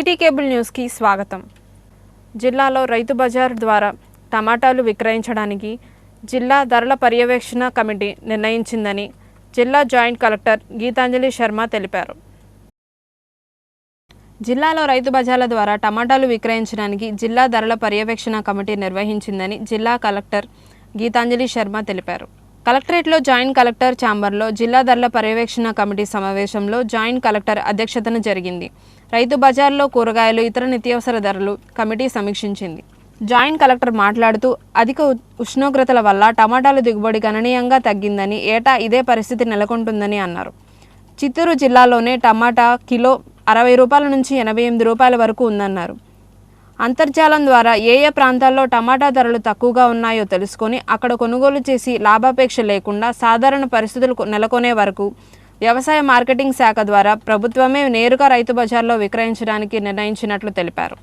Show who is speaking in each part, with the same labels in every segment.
Speaker 1: City cable న్యూస్కి స్వాగతం. జిల్లాలో రైతు బజార్ ద్వారా టమాటాలు విక్రయించడానికి జిల్లా ధరల పర్యవేక్షణ కమిటీ నిర్ణయించిందని జిల్లా జాయింట్ కలెక్టర్ గీతాంజలి శర్మ తెలిపారు. జిల్లాలో రైతు బజార్ల ద్వారా టమాటాలు విక్రయించడానికి జిల్లా ధరల పర్యవేక్షణ కమిటీ నిర్వహించిందని జిల్లా కలెక్టర్ గీతాంజలి శర్మ తెలిపారు. కలెక్టరేట్లో జాయింట్ కలెక్టర్ ఛాంబర్లో జిల్లా ధరల పర్యవేక్షణ కమిటీ సమావేశంలో జాయింట్ కలెక్టర్ అధ్యక్షతన జరిగింది. రైతు బజార్లో కూరగాయలు, ఇతర నిత్యావసర ధరలు కమిటీ సమీక్షించింది. జాయింట్ కలెక్టర్ మాట్లాడుతూ అధిక ఉష్ణోగ్రతల వల్ల టమాటాల దిగుబడి గణనీయంగా తగ్గిందని, ఏటా ఇదే పరిస్థితి నెలకొంటుందని అన్నారు. చిత్తూరు జిల్లాలోనే టమాటా కిలో 60 రూపాయల నుంచి 88 రూపాయల వరకు ఉందన్నారు. అంతర్జాలం ద్వారా ఏ ప్రాంతాల్లో టమాటా ధరలు తక్కువగా ఉన్నాయో తెలుసుకొని అక్కడ కొనుగోలు చేసి లాభాపేక్ష లేకుండా సాధారణ పరిస్థితులు నెలకొనే వరకు వ్యవసాయ మార్కెటింగ్ శాఖ ద్వారా ప్రభుత్వమే నేరుగా రైతు బజార్లో విక్రయించడానికి నిర్ణయించినట్లు తెలిపారు.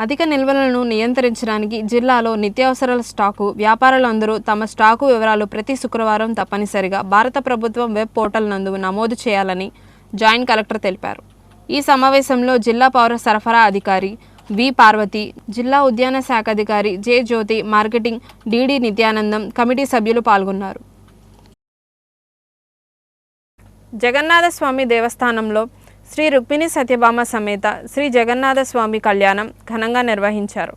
Speaker 1: అధిక నిల్వలను నియంత్రించడానికి జిల్లాలో నిత్యావసరాల స్టాకు వ్యాపారులందరూ తమ స్టాకు వివరాలు ప్రతి శుక్రవారం తప్పనిసరిగా భారత ప్రభుత్వం వెబ్ పోర్టల్ నందు నమోదు చేయాలని జాయింట్ కలెక్టర్ తెలిపారు. ఈ సమావేశంలో జిల్లా పౌర సరఫరా అధికారి వి పార్వతి, జిల్లా ఉద్యాన శాఖ అధికారి జె జ్యోతి, మార్కెటింగ్ డిడి నిత్యానందం, కమిటీ సభ్యులు పాల్గొన్నారు. జగన్నాథ స్వామి దేవస్థానంలో శ్రీ రుక్మిణి సత్యభామ సమేత శ్రీ జగన్నాథ స్వామి కళ్యాణం ఘనంగా నిర్వహించారు.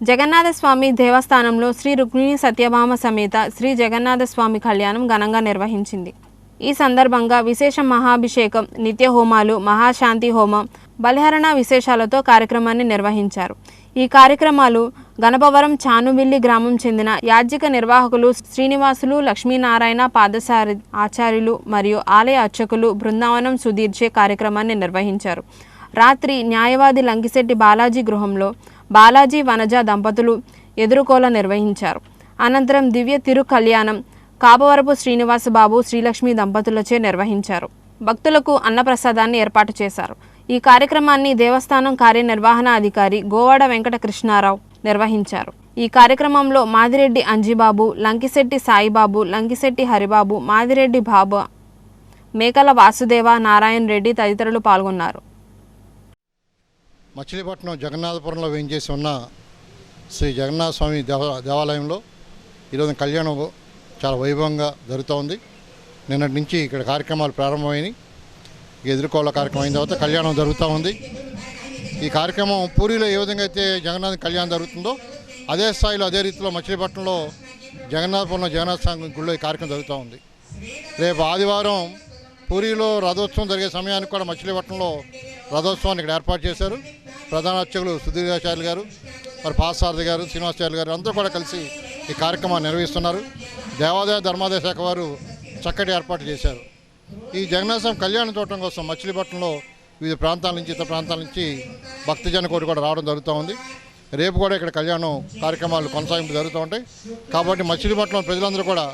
Speaker 1: జగన్నాథ స్వామి దేవస్థానంలో శ్రీ రుక్మిణి సత్యభామ సమేత శ్రీ జగన్నాథ స్వామి కళ్యాణం ఘనంగా నిర్వహించింది. ఈ సందర్భంగా విశేష మహాభిషేకం, నిత్య హోమాలు, మహాశాంతి హోమం, బలిహరణ విశేషాలతో కార్యక్రమాన్ని నిర్వహించారు. ఈ కార్యక్రమాలు గణపవరం చానుమిల్లి గ్రామం చెందిన యాజ్జిక నిర్వాహకులు శ్రీనివాసులు, లక్ష్మీనారాయణ పాదసారి ఆచార్యులు మరియు ఆలయ అర్చకులు బృందావనం సుధీర్చే కార్యక్రమాన్ని నిర్వహించారు. రాత్రి న్యాయవాది లంకిశెట్టి బాలాజీ గృహంలో బాలాజీ వనజ దంపతులు ఎదురుకోల నిర్వహించారు. అనంతరం దివ్య తిరు కళ్యాణం కాపవరపు శ్రీనివాసబాబు, శ్రీలక్ష్మి దంపతులచే నిర్వహించారు. భక్తులకు అన్నప్రసాదాన్ని ఏర్పాటు చేశారు. ఈ కార్యక్రమాన్ని దేవస్థానం కార్యనిర్వహణ అధికారి గోవాడ వెంకట కృష్ణారావు నిర్వహించారు. ఈ కార్యక్రమంలో మాదిరెడ్డి అంజిబాబు, లంకిశెట్టి సాయిబాబు, లంకిశెట్టి హరిబాబు, మాదిరెడ్డి బాబు, మేకల వాసుదేవ, నారాయణ రెడ్డి తదితరులు పాల్గొన్నారు.
Speaker 2: మచిలీపట్నం జగన్నాథపురంలో వేయించేసి ఉన్న శ్రీ జగన్నాథ స్వామి దేవాలయంలో ఈరోజు కళ్యాణం చాలా వైభవంగా జరుగుతూ ఉంది. నిన్నటి నుంచి ఇక్కడ కార్యక్రమాలు ప్రారంభమైనవి. ఎదుర్కోళ్ళ కార్యక్రమం అయిన తర్వాత కళ్యాణం జరుగుతూ ఉంది. ఈ కార్యక్రమం పూరిలో ఏ విధంగా అయితే జగన్నాథ కళ్యాణం జరుగుతుందో అదే స్థాయిలో అదే రీతిలో మచిలీపట్నంలో జగన్నాథపురంలో జగన్నాథ స్వామి గుడిలో ఈ కార్యక్రమం జరుగుతూ ఉంది. రేపు ఆదివారం పూరిలో రథోత్సవం జరిగే సమయానికి కూడా మచిలీపట్నంలో రథోత్సవాన్ని ఇక్కడ ఏర్పాటు చేశారు. ప్రధాన అర్చకులు సుధీరాచార్యులు గారు, మరి పాసారథి గారు, శ్రీనివాసాచార్యులు గారు అందరూ కూడా కలిసి ఈ కార్యక్రమాన్ని నిర్వహిస్తున్నారు. దేవాదాయ ధర్మాదాయ శాఖ వారు చక్కటి ఏర్పాటు చేశారు. ఈ జగన్నాథ స్వామి కళ్యాణం చూడటం కోసం మచిలీపట్నంలో వివిధ ప్రాంతాల నుంచి ఇతర ప్రాంతాల నుంచి భక్తజన కోటి కూడా రావడం జరుగుతూ ఉంది. రేపు కూడా ఇక్కడ కళ్యాణం కార్యక్రమాలు కొనసాగింపు జరుగుతూ ఉంటాయి. కాబట్టి మచిలీపట్నం ప్రజలందరూ కూడా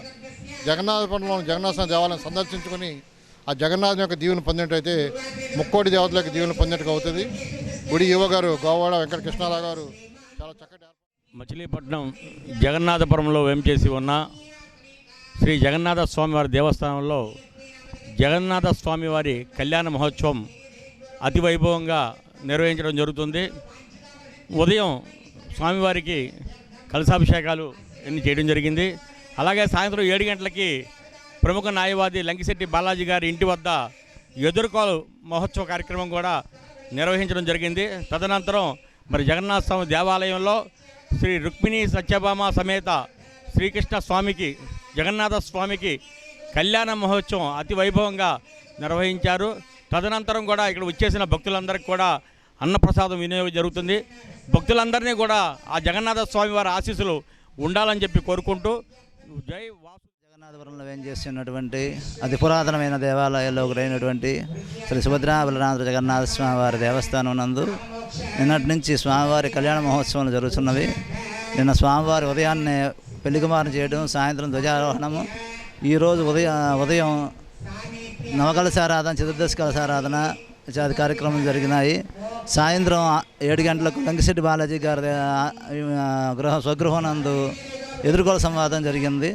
Speaker 2: జగన్నాథపురంలో జగన్నాథ స్వామి దేవాలయం సందర్శించుకొని ఆ జగన్నాథం యొక్క దీవెన పొందినట్టయితే ముక్కోటి దేవతల యొక్క దీవెన పొందినట్టుగా అవుతుంది. గుడి యువ గారు గోవాడ వెంకట కృష్ణారావు గారు చాలా చక్కటి
Speaker 3: మచిలీపట్నం జగన్నాథపురంలో వేంచేసి ఉన్న శ్రీ జగన్నాథ స్వామివారి దేవస్థానంలో జగన్నాథ స్వామివారి కళ్యాణ మహోత్సవం అతి వైభవంగా నిర్వహించడం జరుగుతుంది. ఉదయం స్వామివారికి కలశాభిషేకాలు ఎన్ని చేయడం జరిగింది. అలాగే సాయంత్రం 7 గంటలకి ప్రముఖ న్యాయవాది లంకిశెట్టి బాలాజీ గారి ఇంటి వద్ద ఎదుర్కోలు మహోత్సవ కార్యక్రమం కూడా నిర్వహించడం జరిగింది. తదనంతరం మరి జగన్నాథ స్వామి దేవాలయంలో శ్రీ రుక్మిణి సత్యభామ సమేత శ్రీకృష్ణ స్వామికి జగన్నాథ స్వామికి కళ్యాణ మహోత్సవం అతి వైభవంగా నిర్వహించారు. తదనంతరం కూడా ఇక్కడ వచ్చేసిన భక్తులందరికీ కూడా అన్నప్రసాదం వినియోగం జరుగుతుంది. భక్తులందరినీ కూడా ఆ జగన్నాథ స్వామి వారి ఆశీస్సులు ఉండాలని చెప్పి కోరుకుంటూ జై వాసు.
Speaker 4: జగన్నాథపురంలో వేంచేస్తున్నటువంటి అతి పురాతనమైన దేవాలయాల్లో ఒకటైనటువంటి శ్రీ సుభద్రా బలరామ జగన్నాథ స్వామి వారి దేవస్థానం నందు నిన్నటి నుంచి స్వామివారి కళ్యాణ మహోత్సవాలు జరుగుతున్నవి. నిన్న స్వామివారి ఉదయాన్నే పెళ్లికుమారం చేయడం, సాయంత్రం ధ్వజారోహణము, ఈరోజు ఉదయం నవకలశారాధన, చతుర్దశి కలశారాధన ఇత్యాది కార్యక్రమం జరిగినాయి. సాయంత్రం 7 గంటలకు లంకిశెట్టి బాలాజీ గారి స్వగృహం నందు ఎదుర్కోల సంవాదం జరిగింది.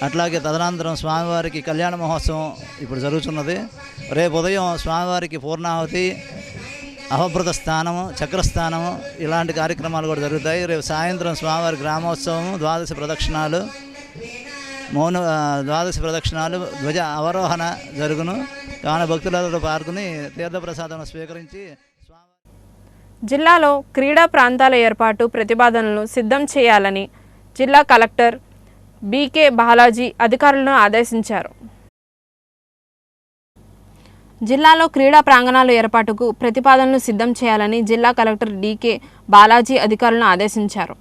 Speaker 4: అట్లాగే తదనంతరం స్వామివారికి కళ్యాణ మహోత్సవం ఇప్పుడు జరుగుతున్నది. రేపు ఉదయం స్వామివారికి పూర్ణాహుతి, అవభృత స్థానము, చక్రస్థానము ఇలాంటి కార్యక్రమాలు కూడా జరుగుతాయి. రేపు సాయంత్రం స్వామివారి గ్రామోత్సవము, ద్వాదశ ప్రదక్షిణాలు, ద్వాదశ ప్రదక్షిణాలు, ధ్వజ అవరోహణ జరుగును. కావున భక్తులతో పాల్గొని తీర్థప్రసాదం స్వీకరించి
Speaker 1: జిల్లాలో క్రీడా ప్రాంతాల ఏర్పాటు ప్రతిపాదనలను సిద్ధం చేయాలని జిల్లా కలెక్టర్ బీకే బాలాజీ అధికారులను ఆదేశించారు. జిల్లాలో క్రీడా ప్రాంగణాల ఏర్పాటుకు ప్రతిపాదనలు సిద్ధం చేయాలని జిల్లా కలెక్టర్ డీకే బాలాజీ అధికారులను ఆదేశించారు.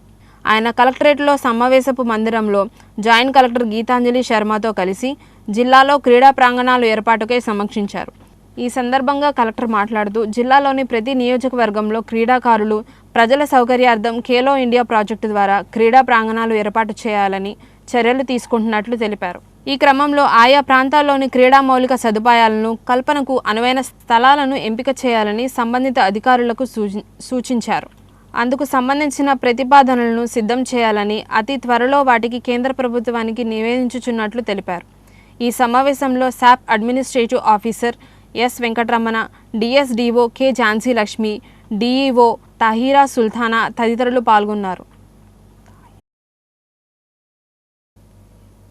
Speaker 1: ఆయన కలెక్టరేట్లో సమావేశపు మందిరంలో జాయింట్ కలెక్టర్ గీతాంజలి శర్మతో కలిసి జిల్లాలో క్రీడా ప్రాంగణాలు ఏర్పాటుకై సమీక్షించారు. ఈ సందర్భంగా కలెక్టర్ మాట్లాడుతూ జిల్లాలోని ప్రతి నియోజకవర్గంలో క్రీడాకారులు ప్రజల సౌకర్యార్థం ఖేలో ఇండియా ప్రాజెక్టు ద్వారా క్రీడా ప్రాంగణాలు ఏర్పాటు చేయాలని చర్యలు తీసుకుంటున్నట్లు తెలిపారు. ఈ క్రమంలో ఆయా ప్రాంతాల్లోని క్రీడా మౌలిక సదుపాయాలను కల్పనకు అనువైన స్థలాలను ఎంపిక చేయాలని సంబంధిత అధికారులకు సూచించారు. అందుకు సంబంధించిన ప్రతిపాదనలను సిద్ధం చేయాలని అతి త్వరలో వాటికి కేంద్ర ప్రభుత్వానికి నివేదించుచున్నట్లు తెలిపారు. ఈ సమావేశంలో SAAP administrative officer S Venkataramana, DSDO K Jhansi Lakshmi, DEO Tahira Sultana తదితరులు పాల్గొన్నారు.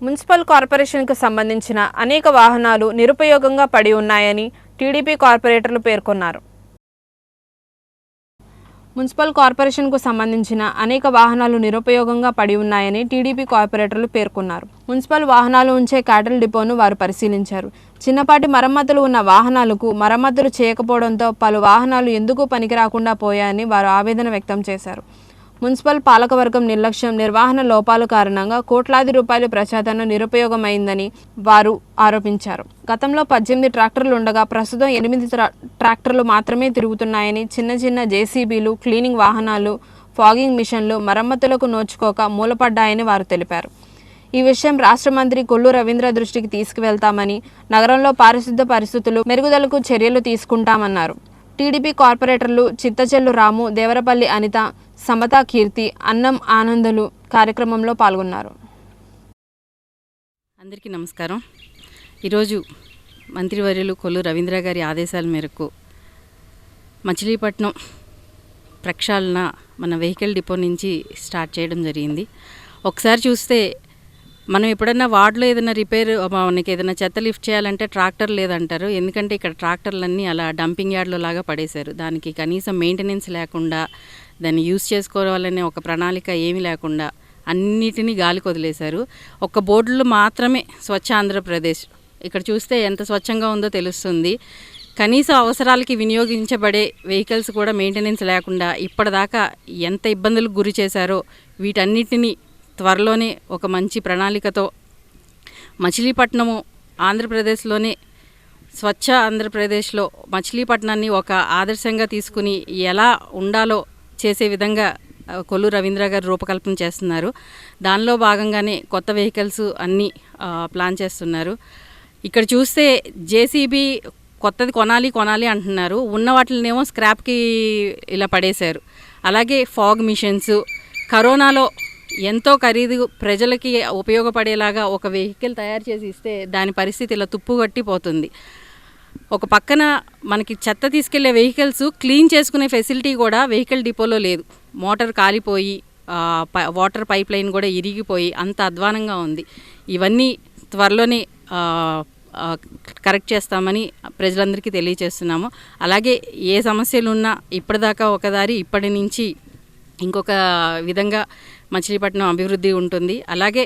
Speaker 1: మున్సిపల్ కార్పొరేషన్కు సంబంధించిన అనేక వాహనాలు నిరుపయోగంగా పడి ఉన్నాయని టీడీపీ కార్పొరేటర్లు పేర్కొన్నారు. మున్సిపల్ కార్పొరేషన్కు సంబంధించిన అనేక వాహనాలు నిరుపయోగంగా పడి ఉన్నాయని టీడీపీ కార్పొరేటర్లు పేర్కొన్నారు. మున్సిపల్ వాహనాలు ఉంచే క్యాటిల్ డిపోను వారు పరిశీలించారు. చిన్నపాటి మరమ్మతులు ఉన్న వాహనాలకు మరమ్మతులు చేయకపోవడంతో పలు వాహనాలు ఎందుకు పనికిరాకుండా పోయాయని వారు ఆవేదన వ్యక్తం చేశారు. మున్సిపల్ పాలకవర్గం నిర్లక్ష్యం, నిర్వహణ లోపాల కారణంగా కోట్లాది రూపాయల ప్రజాధనం నిరుపయోగమైందని వారు ఆరోపించారు. గతంలో 18 ట్రాక్టర్లు ఉండగా ప్రస్తుతం 8 ట్రాక్టర్లు మాత్రమే తిరుగుతున్నాయని, చిన్న చిన్న జేసీబీలు, క్లీనింగ్ వాహనాలు, ఫాగింగ్ మిషన్లు మరమ్మతులకు నోచుకోక మూలపడ్డాయని వారు తెలిపారు. ఈ విషయం రాష్ట్ర మంత్రి కొల్లు రవీంద్ర దృష్టికి తీసుకువెళ్తామని, నగరంలో పారిశుద్ధ పరిస్థితులు మెరుగుదలకు చర్యలు తీసుకుంటామన్నారు. టీడీపీ కార్పొరేటర్లు చిత్తచెల్లు రాము, దేవరపల్లి అనిత, సమతా కీర్తి, అన్నం ఆనందలు కార్యక్రమంలో పాల్గొన్నారు.
Speaker 5: అందరికీ నమస్కారం. ఈరోజు మంత్రివర్యులు కొల్లు రవీంద్ర గారి ఆదేశాల మేరకు మచిలీపట్నం ప్రక్షాళన మన వెహికల్ డిపో నుంచి స్టార్ట్ చేయడం జరిగింది. ఒకసారి చూస్తే మనం ఎప్పుడన్నా వార్డులో ఏదైనా రిపేర్, మనకి ఏదైనా చెత్త లిఫ్ట్ చేయాలంటే ట్రాక్టర్ లేదంటారు. ఎందుకంటే ఇక్కడ ట్రాక్టర్లన్నీ అలా డంపింగ్ యార్డ్లో లాగా పడేశారు. దానికి కనీసం మెయింటెనెన్స్ లేకుండా, దాన్ని యూజ్ చేసుకోవాలనే ఒక ప్రణాళిక ఏమీ లేకుండా అన్నిటినీ గాలికి వదిలేశారు. ఒక బోర్డులో మాత్రమే స్వచ్ఛ ఆంధ్రప్రదేశ్. ఇక్కడ చూస్తే ఎంత స్వచ్ఛంగా ఉందో తెలుస్తుంది. కనీస అవసరాలకి వినియోగించబడే వెహికల్స్ కూడా మెయింటెనెన్స్ లేకుండా ఇప్పటిదాకా ఎంత ఇబ్బందులకు గురి చేశారో వీటన్నిటినీ త్వరలోనే ఒక మంచి ప్రణాళికతో మచిలీపట్నము ఆంధ్రప్రదేశ్లోనే స్వచ్ఛ ఆంధ్రప్రదేశ్లో మచిలీపట్నాన్ని ఒక ఆదర్శంగా తీసుకుని ఎలా ఉండాలో చేసే విధంగా కొల్లు రవీంద్ర గారు రూపకల్పన చేస్తున్నారు. దానిలో భాగంగానే కొత్త వెహికల్స్ అన్నీ ప్లాన్ చేస్తున్నారు. ఇక్కడ చూస్తే జేసీబీ కొత్తది కొనాలి అంటున్నారు. ఉన్న వాటినేమో స్క్రాప్కి ఇలా పడేశారు. అలాగే ఫాగ్ మిషన్స్, కరోనాలో ఎంతో ఖరీదు ప్రజలకి ఉపయోగపడేలాగా ఒక వెహికల్ తయారు చేసి ఇస్తే దాని పరిస్థితి ఇలా తుప్పుగట్టిపోతుంది. ఒక పక్కన మనకి చెత్త తీసుకెళ్లే వెహికల్స్ క్లీన్ చేసుకునే ఫెసిలిటీ కూడా వెహికల్ డిపోలో లేదు. మోటార్ కాలిపోయి వాటర్ పైప్ లైన్ కూడా ఇరిగిపోయి అంత అధ్వానంగా ఉంది. ఇవన్నీ త్వరలోనే కరెక్ట్ చేస్తామని ప్రజలందరికీ తెలియజేస్తున్నాము. అలాగే ఏ సమస్యలు ఉన్నా ఇప్పటిదాకా ఒకదారి, ఇప్పటి నుంచి ఇంకొక విధంగా మచిలీపట్నం అభివృద్ధి ఉంటుంది. అలాగే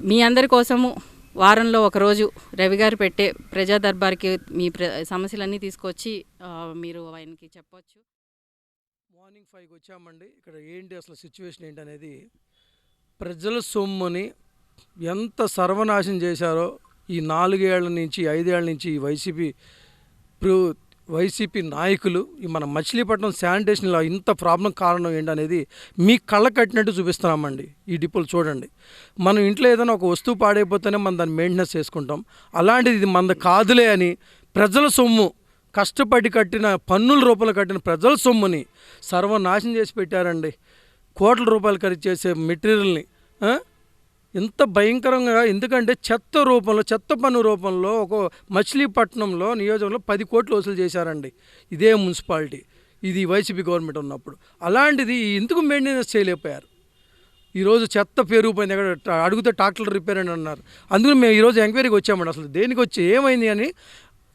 Speaker 5: మీ అందరి కోసము వారంలో ఒకరోజు రవి గారు పెట్టే ప్రజా దర్బార్కి మీ సమస్యలన్నీ తీసుకొచ్చి మీరు ఆయనకి చెప్పవచ్చు.
Speaker 6: మార్నింగ్ 5కి వచ్చామండి. ఇక్కడ ఏంటి అసలు సిచ్యువేషన్ ఏంటి అనేది, ప్రజల సొమ్ముని ఎంత సర్వనాశనం చేశారో ఈ 4 ఏళ్ల నుంచి 5 ఏళ్ల నుంచి వైసీపీ నాయకులు ఈ మన మచిలీపట్నం శానిటేషన్లో ఇంత ప్రాబ్లం కారణం ఏంటనేది మీ కళ్ళ కట్టినట్టు చూపిస్తున్నామండి. ఈ డిపోలు చూడండి. మనం ఇంట్లో ఏదైనా ఒక వస్తువు పాడైపోతేనే మనం దాన్ని మెయింటెనెన్స్ చేసుకుంటాం. అలాంటిది ఇది మనది కాదులే అని ప్రజల సొమ్ము, కష్టపడి కట్టిన పన్నుల రూపంలో కట్టిన ప్రజల సొమ్ముని సర్వనాశనం చేసి పెట్టారండి. కోట్ల రూపాయలు ఖరీదు చేసే మెటీరియల్ని ఎంత భయంకరంగా, ఎందుకంటే చెత్త రూపంలో, చెత్త పన్ను రూపంలో ఒక మచిలీపట్నంలో నియోజకవర్గంలో 10 కోట్లు వసూలు చేశారండి ఇదే మున్సిపాలిటీ, ఇది వైసీపీ గవర్నమెంట్ ఉన్నప్పుడు. అలాంటిది ఎందుకు మెయింటెనెన్స్ చేయలేకపోయారు? ఈరోజు చెత్త పెరిగిపోయింది, ఎక్కడ అడిగితే ట్రాక్టర్ రిపేర్ అని అన్నారు. అందుకని మేము ఈరోజు ఎంక్వైరీకి వచ్చామండి. అసలు దేనికి వచ్చి ఏమైంది అని.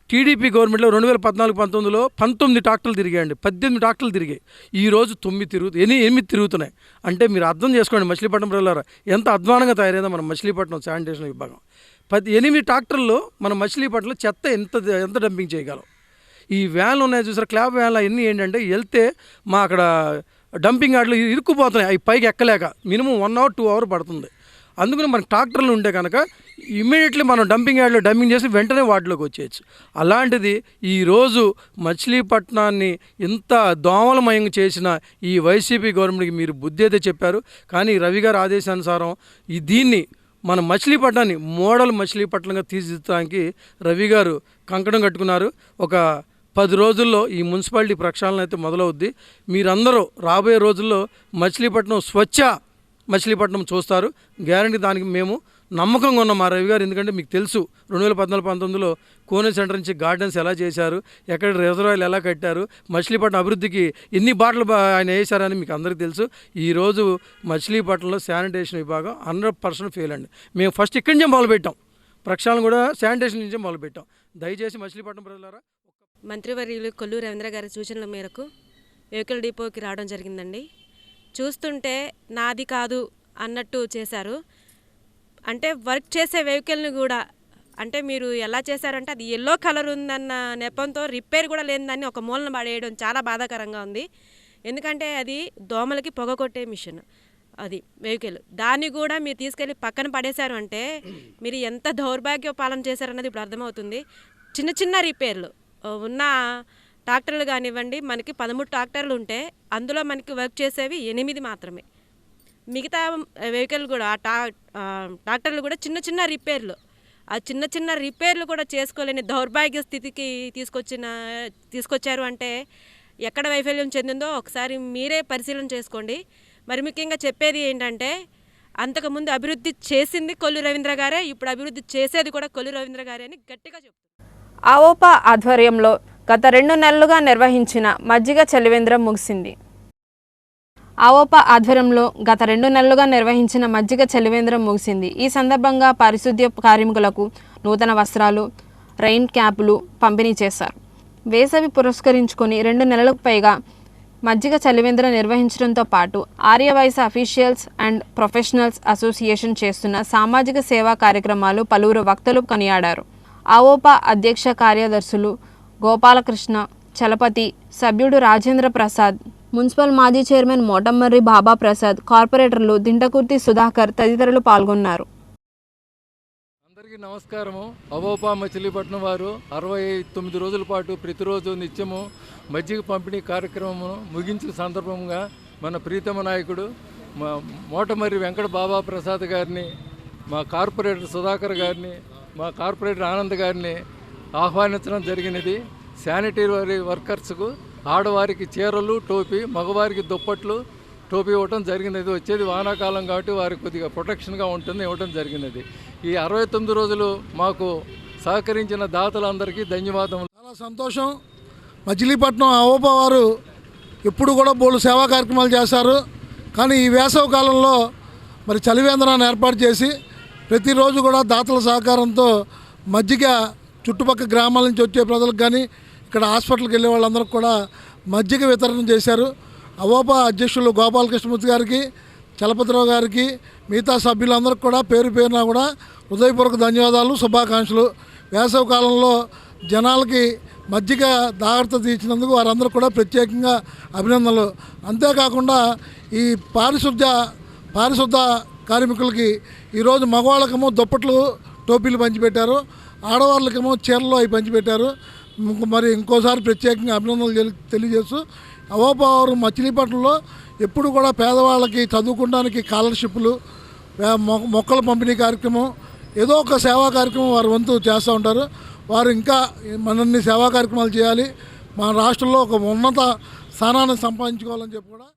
Speaker 6: టీడీపీ గవర్నమెంట్లో 2014-19లో 19 ట్రాక్టర్లు తిరిగాయండి, 18 ట్రాక్టర్లు తిరిగాయి. ఈరోజు 8 తిరుగుతున్నాయి. అంటే మీరు అర్థం చేసుకోండి మచిలీపట్నం ప్రజలారా, ఎంత అధ్వానంగా తయారైందో మన మచిలీపట్నం శానిటేషన్ విభాగం. 8 ట్రాక్టర్లు మన మచిలీపట్నంలో చెత్త ఎంత డంపింగ్ చేయగలం. ఈ వ్యాన్లు ఉన్నాయి చూసారు, క్లాబ్ వ్యాన్లు అవన్నీ ఏంటంటే వెళ్తే మా అక్కడ డంపింగ్ యార్డ్లో ఇరుక్కుపోతున్నాయి, అవి పైకి ఎక్కలేక మినిమం 1 hour 2 hours పడుతుంది. అందుకని మనకు ట్రాక్టర్లు ఉంటే కనుక ఇమ్మీడియట్లీ మనం డంపింగ్ యార్డ్లో డంపింగ్ చేసి వెంటనే వాటిలోకి వచ్చేయచ్చు. అలాంటిది ఈరోజు మచిలీపట్నాన్ని ఇంత దోమలమయం చేసిన ఈ వైసీపీ గవర్నమెంట్కి మీరు బుద్ధి అయితే చెప్పారు. కానీ రవి గారి ఆదేశానుసారం దీన్ని మన మచిలీపట్నాన్ని మోడల్ మచిలీపట్నంగా తీర్చిదిద్దడానికి రవి గారు కంకణం కట్టుకున్నారు. ఒక 10 రోజుల్లో ఈ మున్సిపాలిటీ ప్రక్షాళన అయితే మొదలవుద్ది. మీరందరూ రాబోయే రోజుల్లో మచిలీపట్నం స్వచ్ఛ మచిలీపట్నం చూస్తారు, గ్యారంటీ. దానికి మేము నమ్మకంగా ఉన్నాం మా రవి గారు. ఎందుకంటే మీకు తెలుసు 2014-19లో కోనే సెంటర్ నుంచి గార్డెన్స్ ఎలా చేశారు, ఎక్కడ రిజర్వాయర్లు ఎలా కట్టారు, మచిలీపట్నం అభివృద్ధికి ఎన్ని బాటలు ఆయన వేశారని మీకు అందరికీ తెలుసు. ఈరోజు మచిలీపట్నంలో శానిటేషన్ విభాగం 100% ఫెయిల్ అండి. మేము ఫస్ట్ ఇక్కడి నుంచే మొదలుపెట్టాం, ప్రక్షాళన కూడా శానిటేషన్ నుంచే మొదలుపెట్టాం. దయచేసి మచిలీపట్నం ప్రజలారా.
Speaker 7: మంత్రివర్యులు కొల్లు రవీంద్ర గారి సూచనల మేరకు వెహికల్ డిపోకి రావడం జరిగిందండి. చూస్తుంటే నాది కాదు అన్నట్టు చేశారు. అంటే వర్క్ చేసే వెహికల్ని కూడా, అంటే మీరు ఎలా చేశారంటే అది ఎల్లో కలర్ ఉందన్న నెపంతో రిపేర్ కూడా లేదని ఒక మూలన పడేయడం చాలా బాధాకరంగా ఉంది. ఎందుకంటే అది దోమలకి పొగ కొట్టే మిషన్, అది వెహికల్. దాన్ని కూడా మీరు తీసుకెళ్ళి పక్కన పడేశారు అంటే మీరు ఎంత దౌర్భాగ్య పాలన చేశారన్నది ఇప్పుడు అర్థమవుతుంది. చిన్న చిన్న రిపేర్లు ఉన్న ట్రాక్టర్లు కానివ్వండి, మనకి 13 ట్రాక్టర్లు ఉంటే అందులో మనకి వర్క్ చేసేవి 8 మాత్రమే. మిగతా వెహికల్ కూడా ట్రాక్టర్లు కూడా చిన్న చిన్న రిపేర్లు, ఆ చిన్న చిన్న రిపేర్లు కూడా చేసుకోలేని దౌర్భాగ్య స్థితికి తీసుకొచ్చారు అంటే ఎక్కడ వైఫల్యం చెందిందో ఒకసారి మీరే పరిశీలన చేసుకోండి. మరి ముఖ్యంగా చెప్పేది ఏంటంటే అంతకుముందు అభివృద్ధి చేసింది కొల్లు రవీంద్ర గారే, ఇప్పుడు అభివృద్ధి చేసేది కూడా కొల్లు రవీంద్ర గారే అని గట్టిగా చెప్తున్నారు.
Speaker 1: ఆవోపా ఆధ్వర్యంలో గత 2 నెలలుగా నిర్వహించిన మజ్జిగ చలివేంద్రం ముగిసింది. ఆవోపా ఆధ్వర్యంలో గత 2 నెలలుగా నిర్వహించిన మజ్జిగ చలివేంద్రం ముగిసింది. ఈ సందర్భంగా పారిశుద్ధ్య కార్మికులకు నూతన వస్త్రాలు, రెయిన్ క్యాపులు పంపిణీ చేశారు. వేసవి పురస్కరించుకొని 2 నెలలకు పైగా మజ్జిగ చలివేంద్రం నిర్వహించడంతో పాటు Aryavaishya officials and professionals association చేస్తున్న సామాజిక సేవా కార్యక్రమాలు పలువురు వక్తలు కొనియాడారు. ఆవోపా అధ్యక్ష కార్యదర్శులు గోపాలకృష్ణ, చలపతి, సభ్యుడు రాజేంద్ర ప్రసాద్, మున్సిపల్ మాజీ చైర్మన్ మోటమ్మర్రి బాబా ప్రసాద్, కార్పొరేటర్లు దింటకుర్తి సుధాకర్ తదితరులు పాల్గొన్నారు.
Speaker 8: అందరికీ నమస్కారము. ఆవోపా మచిలీపట్నం వారు 69 రోజుల పాటు ప్రతిరోజు నిత్యము మజ్జిగ పంపిణీ కార్యక్రమం ముగించిన సందర్భంగా మన ప్రీతమ నాయకుడు మోటమర్రి వెంకట బాబా ప్రసాద్ గారిని, మా కార్పొరేటర్ సుధాకర్ గారిని, మా కార్పొరేటర్ ఆనంద్ గారిని ఆహ్వానించడం జరిగినది. శానిటరీ వర్కర్స్కు ఆడవారికి చీరలు, టోపీ, మగవారికి దుప్పట్లు, టోపీ ఇవ్వటం జరిగినది. వచ్చేది వానాకాలం కాబట్టి వారికి కొద్దిగా ప్రొటెక్షన్గా ఉంటుంది, ఇవ్వటం జరిగినది. ఈ 69 రోజులు మాకు సహకరించిన దాతలందరికీ ధన్యవాదములు.
Speaker 9: చాలా సంతోషం. మచిలీపట్నం ఆవోపా వారు ఎప్పుడు కూడా బోళ్ళు సేవా కార్యక్రమాలు చేశారు. కానీ ఈ వేసవి కాలంలో మరి చలివేంద్రాన్ని ఏర్పాటు చేసి ప్రతిరోజు కూడా దాతల సహకారంతో మజ్జిగ చుట్టుపక్కల గ్రామాల నుంచి వచ్చే ప్రజలకు కానీ ఇక్కడ హాస్పిటల్కి వెళ్ళే వాళ్ళందరికీ కూడా మజ్జిగ వితరణ చేశారు. ఆవోపా అధ్యక్షులు గోపాలకృష్ణమూర్తి గారికి, చలపతిరావు గారికి, మిగతా సభ్యులందరికీ కూడా పేరు పేరున కూడా హృదయపూర్వక ధన్యవాదాలు, శుభాకాంక్షలు. వేసవి కాలంలో జనాలకి మజ్జిగ దాగత తీర్చినందుకు వారందరూ కూడా ప్రత్యేకంగా అభినందనలు. అంతేకాకుండా ఈ పారిశుద్ధ కార్మికులకి ఈరోజు మగవాళ్ళకేమో దుప్పట్లు, టోపీలు పంచిపెట్టారు, ఆడవాళ్ళకేమో చీరలు అవి పంచిపెట్టారు. మరి ఇంకోసారి ప్రత్యేకంగా అభినందనలు తెలియజేస్తూ ఆవోపా వారు మచిలీపట్నంలో ఎప్పుడు కూడా పేదవాళ్ళకి చదువుకోవడానికి స్కాలర్షిప్లు, మొక్కల పంపిణీ కార్యక్రమం, ఏదో ఒక సేవా కార్యక్రమం వారి వంతు చేస్తూ ఉంటారు. వారు ఇంకా మనల్ని సేవా కార్యక్రమాలు చేయాలి, మన రాష్ట్రంలో ఒక ఉన్నత స్థానాన్ని సంపాదించుకోవాలని చెప్పి కూడా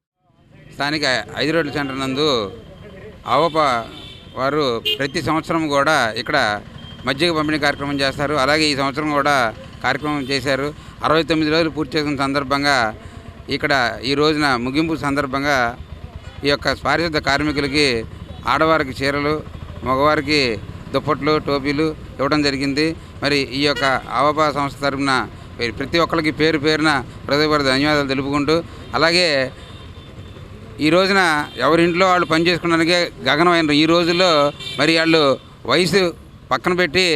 Speaker 10: స్థానిక 5 రోడ్ల సెంటర్ నందు ఆవోపా వారు ప్రతి సంవత్సరం కూడా ఇక్కడ మజ్జిగ పంపిణీ కార్యక్రమం చేస్తారు. అలాగే ఈ సంవత్సరం కూడా కార్యక్రమం చేశారు. 69 రోజులు పూర్తి చేసిన సందర్భంగా ఇక్కడ ఈ రోజున ముగింపు సందర్భంగా ఈ యొక్క పారిశుద్ధ కార్మికులకి ఆడవారికి చీరలు, మగవారికి దుప్పట్లు, టోపీలు ఇవ్వడం జరిగింది. మరి ఈ యొక్క అవపా సంస్థ తరఫున ప్రతి ఒక్కరికి పేరు పేరున హృదయపూర్వక ధన్యవాదాలు తెలుపుకుంటూ, అలాగే ఈ రోజున ఎవరింట్లో వాళ్ళు పనిచేసుకోవడానికే గగనమైన ఈ రోజుల్లో మరి వాళ్ళు వయసు పక్కన పెట్టి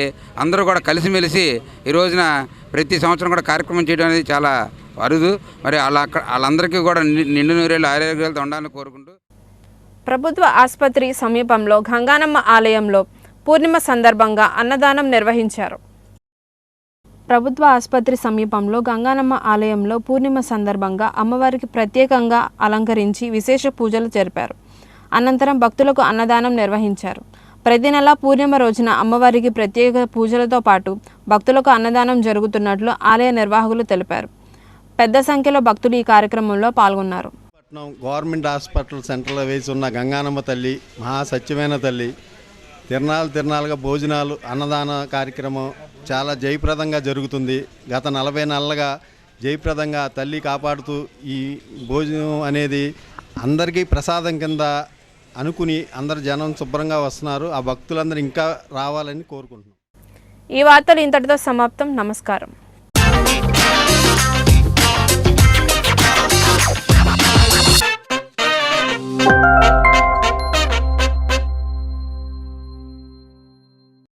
Speaker 10: అందరూ కూడా కలిసిమెలిసి ఈ రోజున ప్రతి సంవత్సరం కూడా కార్యక్రమం చేయడం అనేది చాలా అరుదు. మరి వాళ్ళందరికీ కూడా నిండు నూరేళ్ళు ఆరోగ్యాలతో ఉండాలని కోరుకుంటూ,
Speaker 1: ప్రభుత్వ ఆసుపత్రి సమీపంలో గంగానమ్మ ఆలయంలో పూర్ణిమ సందర్భంగా అన్నదానం నిర్వహించారు. ప్రభుత్వ ఆసుపత్రి సమీపంలో గంగానమ్మ ఆలయంలో పూర్ణిమ సందర్భంగా అమ్మవారికి ప్రత్యేకంగా అలంకరించి విశేష పూజలు జరిపారు. అనంతరం భక్తులకు అన్నదానం నిర్వహించారు. ప్రతి నెల పూర్ణిమ రోజున అమ్మవారికి ప్రత్యేక పూజలతో పాటు భక్తులకు అన్నదానం జరుగుతున్నట్లు ఆలయ నిర్వాహకులు తెలిపారు. పెద్ద సంఖ్యలో భక్తులు ఈ కార్యక్రమంలో పాల్గొన్నారు.
Speaker 11: గవర్నమెంట్ హాస్పిటల్ సెంటర్లో వేసి ఉన్న గంగానమ్మ తల్లి, మహాసత్యమైన తల్లి తిరణాలుగా భోజనాలు, అన్నదాన కార్యక్రమం చాలా జయప్రదంగా జరుగుతుంది. గత 40 నెలలుగా జయప్రదంగా తల్లి కాపాడుతూ ఈ భోజనం అనేది అందరికీ ప్రసాదం కింద అనుకుని అందరు జనం శుభ్రంగా వస్తున్నారు. ఆ భక్తులందరూ ఇంకా రావాలని కోరుకుంటున్నాం.
Speaker 1: ఈ వార్తలు ఇంతటితో సమాప్తం. నమస్కారం.